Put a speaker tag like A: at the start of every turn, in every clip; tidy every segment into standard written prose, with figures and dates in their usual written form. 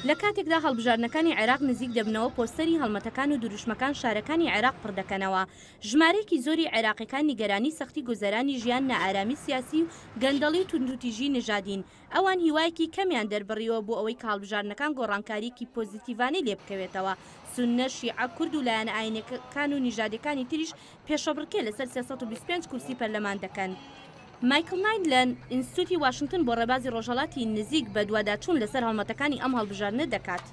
A: لە کاتێکدا هەڵبژارنەکانی عێراق نزیک دەبنەوە پۆستەری هەڵمەتەکان و دروشمەکان شارەکانی عێراق پڕ دەکەنەوە. ژمارەیەکی زۆری عێراقیەکان نیگەرانی سەختی گوزەرانی ژیان، نائارامی سیاسی و گەندەڵی و توندوتیژی نژادین. ئەوان هیوایەکی کەمیان دەربڕیەوە بۆ ئەوەی کە هەڵبژارنەکان گۆڕانکاریەکی پۆزیتیڤانەی لێ بکەوێتەوە. سوننە، شیعە، کورد و لایەنە ئاینەکان و نیژادەکانی تریش پێشەبڕکێ لەسەر 325 کورسی پەرلەمان دەکەن. مایکل ناین لە ئینستیتوتی واشنگتن بۆ ڕێبازی ڕۆژهەڵاتی نزیک بە دوواداچوون لەسەر هەڵمەتەکانی ئەم هەڵبژارنە دەکات.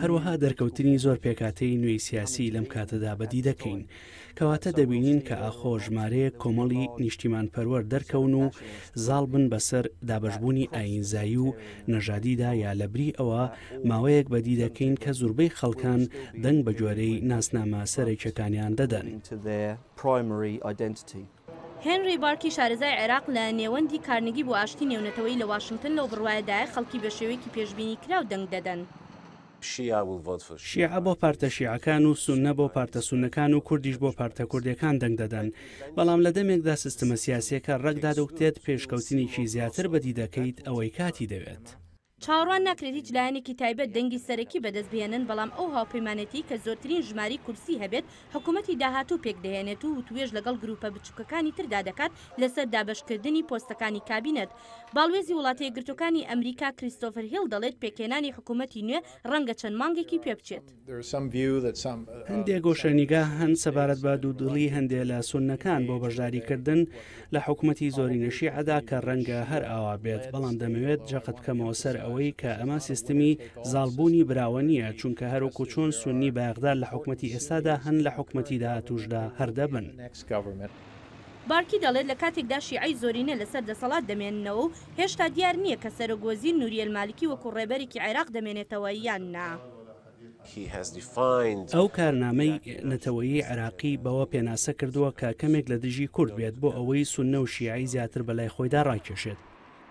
B: هەروەها دەرکەوتنی زۆر پێکاتەی نوێی سیاسی لەم کاتەدا بەدی دەکەین، کەواتە دەبینین کە ئاخۆ ژمارەیە کۆمەڵی نیشتیمان پەروەەر دەرکەون و زاڵ بن بەسەر دابەشبوونی ئاینزایی و نەژادیدا یا لەبری ئەوە ماوەیەک بەدی دەکەین کە زۆربەی خەڵکان دەنگ بە جۆرەی ناسنامە سەرێکیەکانیان دەدەن.
A: هێنری بارکی شارەزای عێراق لە نێوەندی کارنگی بۆ ئاشتی نێونەتەوەی لە واشنگتن لەو بڕوایەدایە خەڵکی بە شێوەیەکی پێشبینی کراو دەنگ دەدەن.
B: شیعە بۆ پارتە شیعەکان و سوننە بۆ پارتە سوننەکان و کوردیش بۆ پارتە کوردیەکان دەنگ دەدەن. بەڵام لە دەمێکدا سیستەمە سیاسیەکە ڕێکدا دەوتێت پێشکەوتنێکی زیاتر بەدی دەکەیت ئەوەی کاتی دەوێت.
A: چاوەڕوان ناکرێت هیچ لایەنێکی تایبەت دەنگی سەرەکی بەدەست بهێنن، بەڵام ئەو هاوپەیمانەتی کە زۆرترین ژماری کورسی هەبێت حکوومەتی داهاتوو پێک دەهێنێت و توێژ لەگەڵ گروپە بچووکەکانی تردا دەکات لەسەر دابەشکردنی پۆستەکانی کابینەت. باڵوێزی وڵاتە یەکگرتوەکانی ئەمریکا کریستۆفەر هیل دەڵێت پێکێنانی حکوومەتی نوێ ڕەنگە چەند مانگێکی پێ بچێت.
B: هەندێک گۆشەنیگا هەن سەبارەت بە دوودڵی هەندێک لە سوننەکان بۆ بەشداریکردن لە حکوومەتی زۆری نەشیعەدا کە ڕەنگە هەر ئاوا بێت، بەڵام دەمەوێت جەقت بکەمەوە سەر ئەوەی کە ئەمە سیستمی زاڵبوونی براوە نییە، چونکە هەروەکو چۆن سوننی بەغداد لە حکوومەتی ئێستادا هەن لە حکوومەتی داهاتووشدا هەردەبن.
A: بارکی دەڵێت لە کاتێکدا شیعەی زۆرینە لەسەر دەسەڵات دەمێننەوە و هێشتا دیار نییە کە سەرۆگۆزیر نوریە المالیکی وەکو ڕێبەرێکی عێراق دەمێنێتەوە یان نا.
B: ئەو کارنامەی نەتەوەیی عێراقی بەوە پێناسە کردووە کە کەمێک لە دژی کورد بێت بۆ ئەوەی سوننە و شیعی زیاتر بەلای خۆیدا ڕاکێشێت.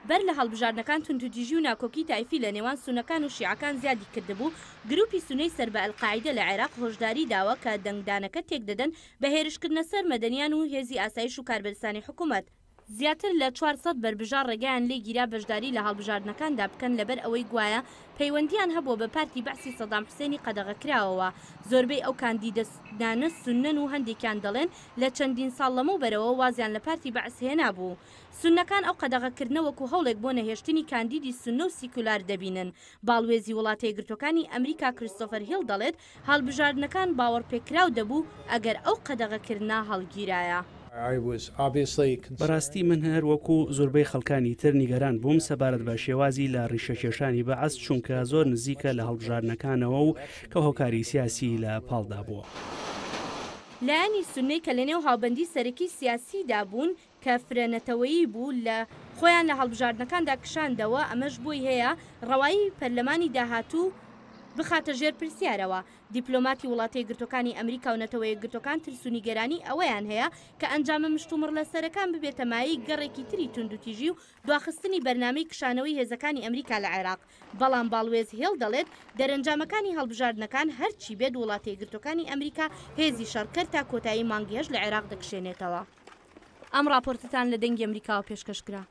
A: بەر لە هەڵبژارنەکان توندوتیژی و ناکۆکی تایفی لە نێوان سونەکان و شیعەکان زیادی کردبوو، گروپی سونەی سەر بە ئەلقاعیدە لە عێراق هۆشداری داوە کە دەنگدانەکە تێک دەدەن بە هێرشکردنە سەر مەدەنیان و هێزی ئاسایش و کاربەرستانی حکوومەت. زیاتر لە 400 بربژار ڕێگەیان لێ گیرا بەشداری لە هەڵبژاردنەکاندا بکەن لەبەر ئەوەی گوایە پەیوەندیان هەبووە بە پارتی بەعسی سەدام حوسێنی قەدەغەکراوەوە. زۆربەی ئەو کاندیدەدانە سوننەن و هەندێکیان دەڵێن لە چەندین ساڵ لەمەو بەرەوە وازیان لە پارتی بەعس هێنا بوو. سوننەکان ئەو قەدەغەکردنە وەکو هەوڵێک بۆ نەهێشتنی کاندیدی سوننە و سیکولار دەبینن. باڵوێزی وڵاتە یەکگرتوەکانی ئەمریکا کریستۆفەر هیل دەڵێت هەڵبژاردنەکان باوەڕپێکراو دەبوو ئەگەر ئەو قەدەغەکردنە هەڵگیرایە.
B: بەڕاستی من هەر وەکو زۆربەی خەڵکانی تر نیگەران بووم سەبارەت بە شێوازی لە ڕیشەکێشانی بەعس، چونکە زۆر نزیکە لە هەڵبژاردنەکانەوە و کە هۆکاری سیاسی لە پاڵدا بووە.
A: لایەنی سوننەی کە لە نێو هاوبەندی سەرەکی سیاسیدا بوون کە فرێنەتەوەیی بوو لە خۆیان لە هەڵبژاردنەکاندا کشاندەوە، ئەمەش بۆی هەیە ڕەوایی پەرلەمانی داهاتوو بخاتە ژێر پرسیارەوە. دیپلۆماتی وڵاتە یەکگرتوەکانی ئەمریکا و نەتەوە یەکگرتوەکان ترسونیگەرانی ئەوەیان هەیە کە ئەنجامە مشتومڕ لە سەرەکان ببێتە مایەی گەڕێکی تری توندوتیژی و دواخستنی بەرنامەی کشانەوەی هێزەکانی ئەمریکا لە عێراق. بەڵام باڵوێز هێڵ دەڵێت دەرەنجامەکانی هەڵبژاردنەکان هەرچی بێت وڵاتە یەکگرتوەکانی ئەمریکا هێزی شەڕکەر تا کۆتایی مانگی هەژ لە عێراق دەکشێنێتەوە. ئەم راپۆرتتان لە دەنگی ئەمریکاوە پێشکەشکرا.